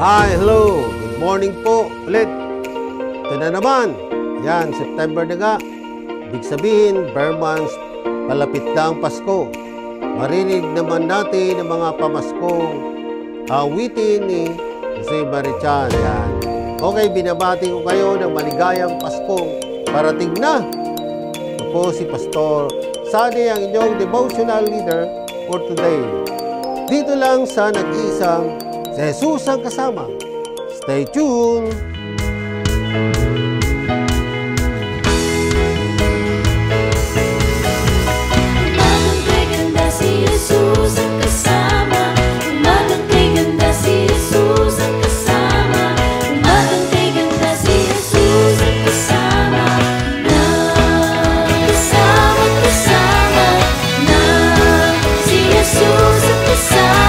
Hi, hello. Good morning po ulit. Ito na naman. Yan, September na nga. Ibig sabihin, bare months, palapit na ang Pasko. Marinig naman natin ang mga pamaskong awitin ni Jose Marichan. Yan. Okay, binabati ko kayo ng maligayang Pasko. Parating na. Ito po si Pastor Sani, ang inyong devotional leader for today. Dito lang sa nag-iisang si Jesus ang kasama. Stay tuned! Umagang kay ganda si Jesus ang kasama. Umagang kay ganda si Jesus ang kasama. Umagang kay ganda si Jesus ang kasama. Kasama na si Jesus ang kasama.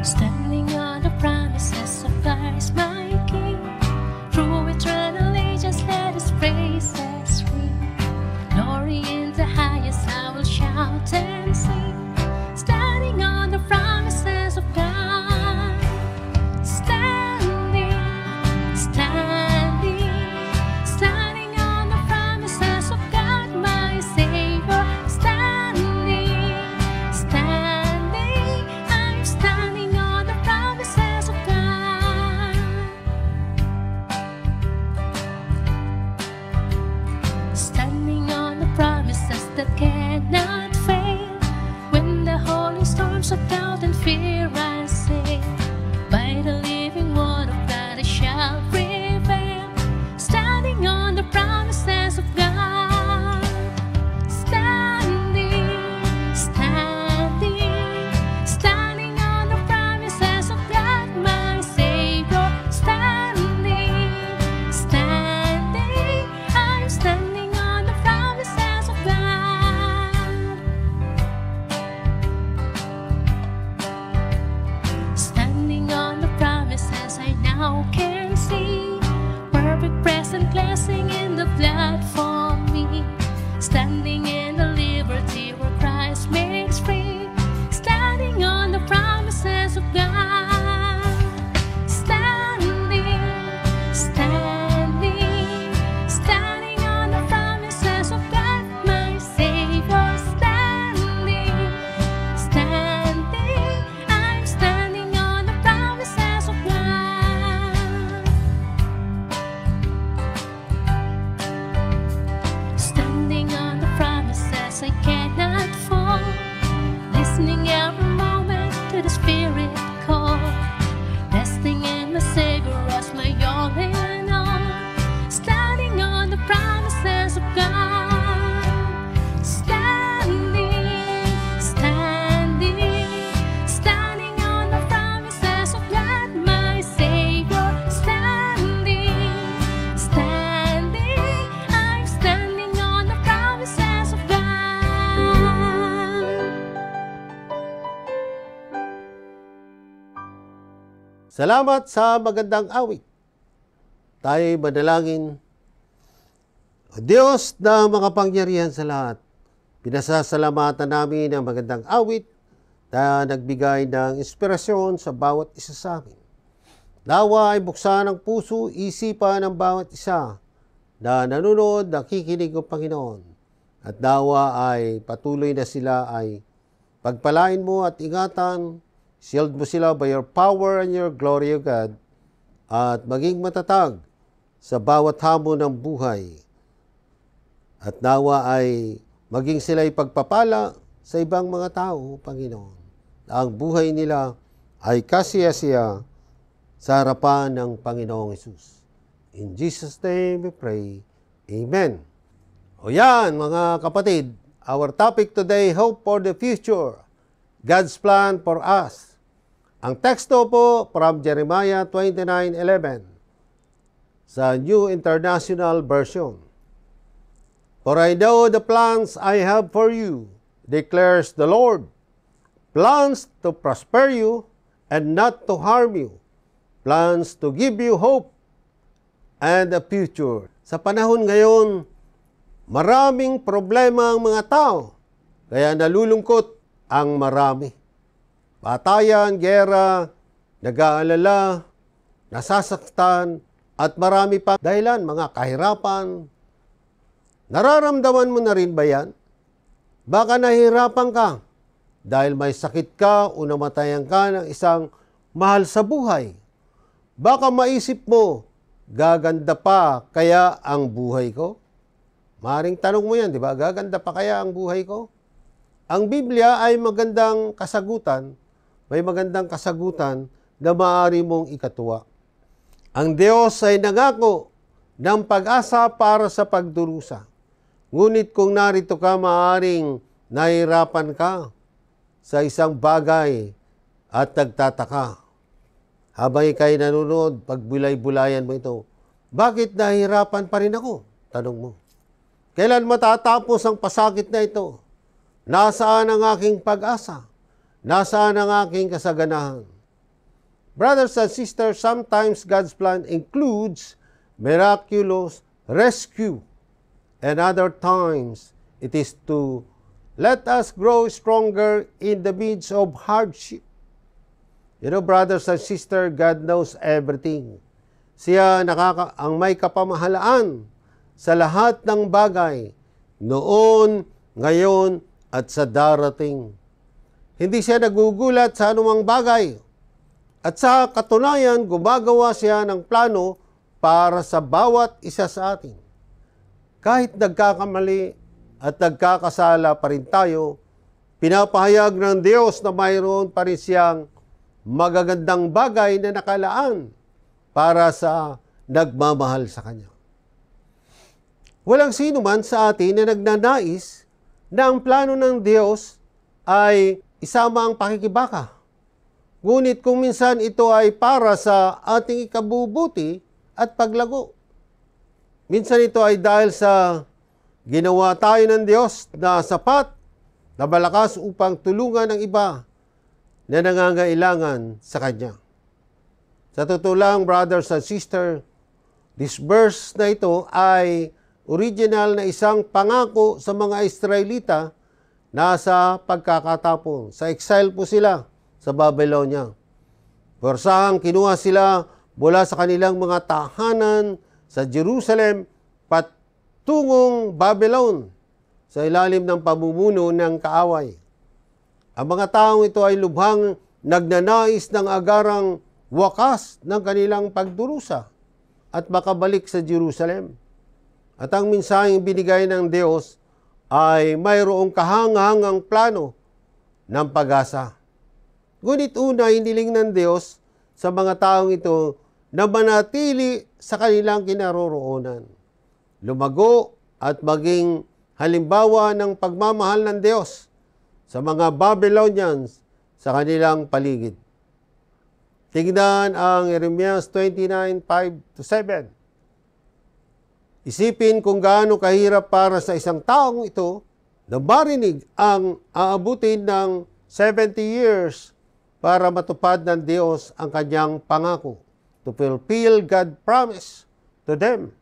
Standing on the promises of Christ my King, through eternal ages let His praises ring. Glory in the highest I will shout and sing. Standing on the promises of God. Standing on the promises of God my Savior. Standing, I'm standing on the promises of God. Standing on the promises that cannot fail. When the holy storms of doubt and fear I sail, by the living word of God I shall prevail. Standing on the promises of God. Standing on the promises of God my Savior. Standing, I'm standing on the promises of God. Standing on the promises I now can see. Perfect present blessing in the blood for me. Standing in the liberty where Christ makes free. Standing on the promises of God. Standing on the promises of God, my Savior. Standing, I'm standing on the promises of God. Standing on the promises I cannot fall. Listening every moment to the Spirit call. Resting in my Savior as my all in all. Standing on the promises of God. Standing on the promises of God, my Savior. Standing, I'm standing on the promises of God. Salamat sa magandang awit. Tayo'y manalangin. O Diyos na makapangyarihan sa lahat, pinasasalamatan namin ang magandang awit na nagbigay ng inspirasyon sa bawat isa sa amin. Nawa ay buksan ang puso, isipan ng bawat isa na nanonood, nakikinig o Panginoon. At nawa ay patuloy na sila ay pagpalain mo at ingatan. Shield mo sila by your power and your glory, O God, at maging matatag sa bawat hamon ng buhay. At nawa ay maging sila'y pagpapala sa ibang mga tao, Panginoon. Ang buhay nila ay kasiya-siya sa harapan ng Panginoong Hesus. In Jesus' name we pray. Amen. O yan, mga kapatid, our topic today, hope for the future. God's plan for us. Ang teksto po from Jeremiah 29:11 sa New International Version. For I know the plans I have for you, declares the Lord. Plans to prosper you and not to harm you. Plans to give you hope and the future. Sa panahon ngayon, maraming problema ang mga tao, kaya nalulungkot ang marami. Patayan, gera, nag-aalala, nasasaktan, at marami pa dahilan, mga kahirapan. Nararamdaman mo na rin ba yan? Baka nahihirapan ka dahil may sakit ka o namatayan ka ng isang mahal sa buhay. Baka maisip mo, gaganda pa kaya ang buhay ko? Maring tanong mo yan, di ba? Gaganda pa kaya ang buhay ko? Ang Biblia ay magandang kasagutan, may magandang kasagutan na maaari mong ikatuwa. Ang Diyos ay nangako ng pag-asa para sa pagdurusa. Ngunit kung narito ka, maaaring nahihirapan ka sa isang bagay at nagtataka. Habang ikay nanonood, pagbulay-bulayan mo ito, bakit nahihirapan pa rin ako? Tanong mo. Kailan matatapos ang pasakit na ito? Nasaan ang aking pag-asa? Nasaan ang aking kasaganahan? Brothers and sisters, sometimes God's plan includes miraculous rescue, and other times it is to let us grow stronger in the midst of hardship. You know, brothers and sisters, God knows everything. Siya ang may kapamahalaan sa lahat ng bagay, noon, ngayon, at sa darating. Hindi siya nagugulat sa anumang bagay. At sa katunayan, gumagawa siya ng plano para sa bawat isa sa atin. Kahit nagkakamali at nagkakasala pa rin tayo, pinapahayag ng Diyos na mayroon pa rin siyang magagandang bagay na nakalaan para sa nagmamahal sa Kanya. Walang sino man sa atin na nagnanais na ang plano ng Diyos ay isama ang pakikibaka. Ngunit kung minsan ito ay para sa ating ikabubuti at paglago. Minsan ito ay dahil sa ginawa tayo ng Diyos na sapat, na malakas upang tulungan ang iba na nangangailangan sa Kanya. Sa totoo lang, brothers and sisters, this verse na ito ay original na isang pangako sa mga Israelita na sa pagkakatapon. Sa exile po sila sa Babylonia. Forsahang kinuha sila mula sa kanilang mga tahanan sa Jerusalem patungong Babylon sa ilalim ng pamumuno ng kaaway. Ang mga taong ito ay lubhang nagnanais ng agarang wakas ng kanilang pagdurusa at makabalik sa Jerusalem. At ang mensaheng binigay ng Diyos ay mayroong kahangahangang plano ng pag-asa. Ngunit una, hiniling ng Diyos sa mga taong ito na manatili sa kanilang kinaroroonan. Lumago at maging halimbawa ng pagmamahal ng Diyos sa mga Babylonians sa kanilang paligid. Tingnan ang Jeremiah 29:5-7. Isipin kung gaano kahirap para sa isang taong ito na marinig ang aabutin ng 70 years para matupad ng Diyos ang kanyang pangako, to fulfill God's promise to them.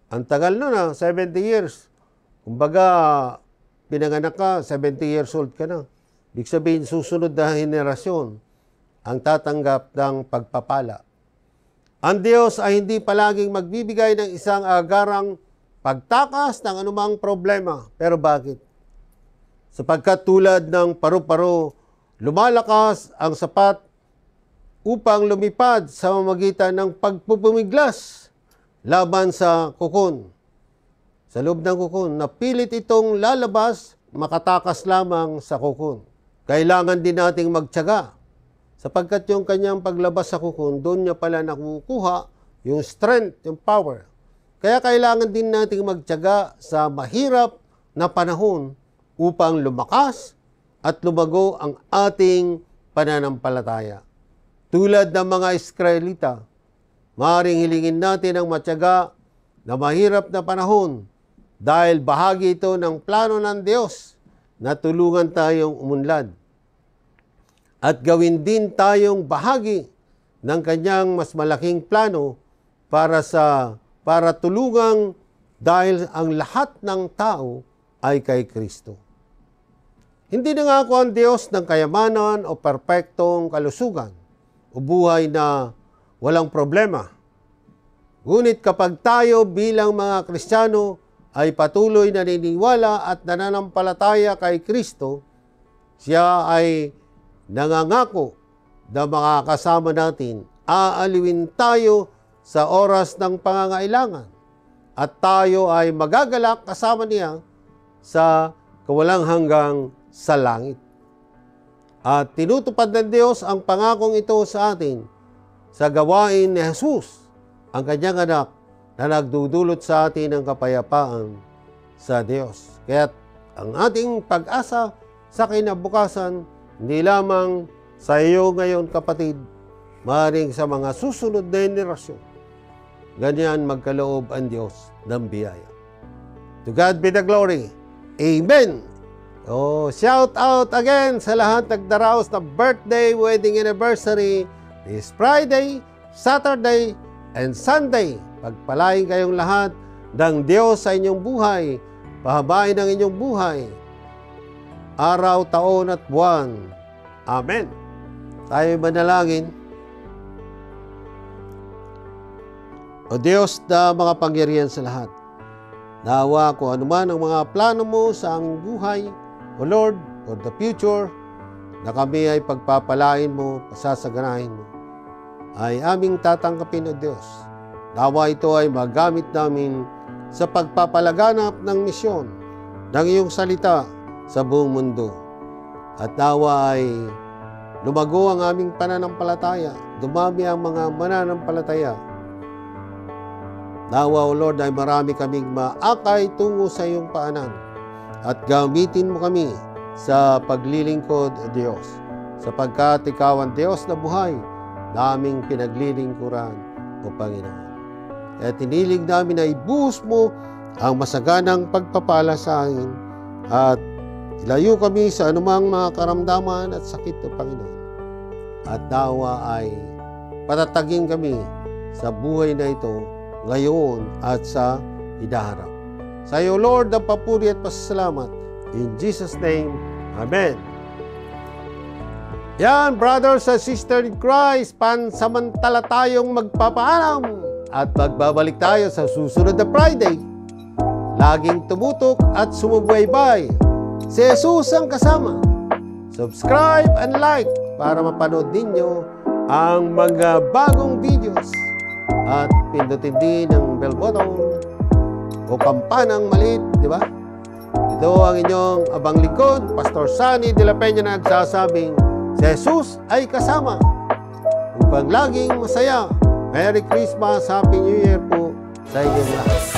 Ang tagal nun 70 years. Kumbaga, pinanganak ka, 70 years old ka na. Ibig sabihin, susunod na henerasyon ang tatanggap ng pagpapala. Ang Diyos ay hindi palaging magbibigay ng isang agarang pagtakas ng anumang problema. Pero bakit? Sapagkat tulad ng paru-paro, lumalakas ang sapat upang lumipad sa mamagitan ng pagpupumiglas laban sa kukon. Sa loob ng kukon, napilit itong lalabas, makatakas lamang sa kukon. Kailangan din nating magtiyaga sapagkat yung kanyang paglabas sa kukon, doon niya pala nakukuha yung strength, yung power. Kaya kailangan din nating magtiyaga sa mahirap na panahon upang lumakas at lumago ang ating pananampalataya. Tulad ng mga Israelita, maaaring hilingin natin ang matyaga na mahirap na panahon dahil bahagi ito ng plano ng Diyos na tulungan tayong umunlad. At gawin din tayong bahagi ng kanyang mas malaking plano para sa para tulungang dahil ang lahat ng tao ay kay Kristo. Hindi nangako ang Diyos ng kayamanan o perpektong kalusugan o buhay na walang problema. Ngunit kapag tayo bilang mga Kristiyano ay patuloy na naniniwala at nananampalataya kay Kristo, siya ay nangangako na makakasama natin, aaliwin tayo sa oras ng pangangailangan at tayo ay magagalak kasama niya sa kawalang hanggang sa langit. At tinutupad ng Diyos ang pangakong ito sa atin sa gawain ni Jesus, ang kanyang anak na nagdudulot sa atin ng kapayapaan sa Diyos. Kaya't ang ating pag-asa sa kinabukasan, hindi lamang sa iyo ngayon kapatid, maaaring sa mga susunod na henerasyon. Ganyan magkaloob ang Diyos ng biyaya. To God be the glory. Amen. Shout out again sa lahat nagdaraos na birthday, wedding anniversary this Friday, Saturday, and Sunday. Pagpalain kayong lahat ng Diyos sa inyong buhay. Pahabain ang inyong buhay. Araw, taon at buwan. Amen. Tayo manalangin. O Diyos na makapangyarihan sa lahat, nawa ko anuman ang mga plano mo sa aming buhay, O Lord, for the future, na kami ay pagpapalain mo, pasasaganahin mo, ay aming tatanggapin, O Diyos. Nawa ito ay magamit namin sa pagpapalaganap ng misyon ng iyong salita sa buong mundo. At nawa ay lumago ang aming pananampalataya, dumami ang mga mananampalataya. Nawa, O Lord, ay marami kaming maakay tungo sa iyong paanan at gamitin mo kami sa paglilingkod, O Diyos, sapagkat ikaw ang Diyos na buhay na aming pinaglilingkuran, O Panginoon. At tinilig namin na ibuhos mo ang masaganang pagpapala sa amin at ilayo kami sa anumang mga karamdaman at sakit, O Panginoon. At nawa ay patatagin kami sa buhay na ito ngayon at sa hinaharap. Sa iyo, Lord, ang papuri at pasasalamat. In Jesus' name, Amen. Yan, brothers and sisters in Christ, pansamantala tayong magpapaalam at magbabalik tayo sa susunod na Friday. Laging tumutok at sumubaybay. Si Jesus ang kasama. Subscribe and like para mapanood ninyo ang mga bagong videos. At pindutin din ang bell button o kampanang maliit, di ba? Ito ang inyong abang lingkod, Pastor Sunny de la Peña, na nagsasabing, si Jesus ay kasama upang laging masaya. Merry Christmas, Happy New Year po sa inyong lahat.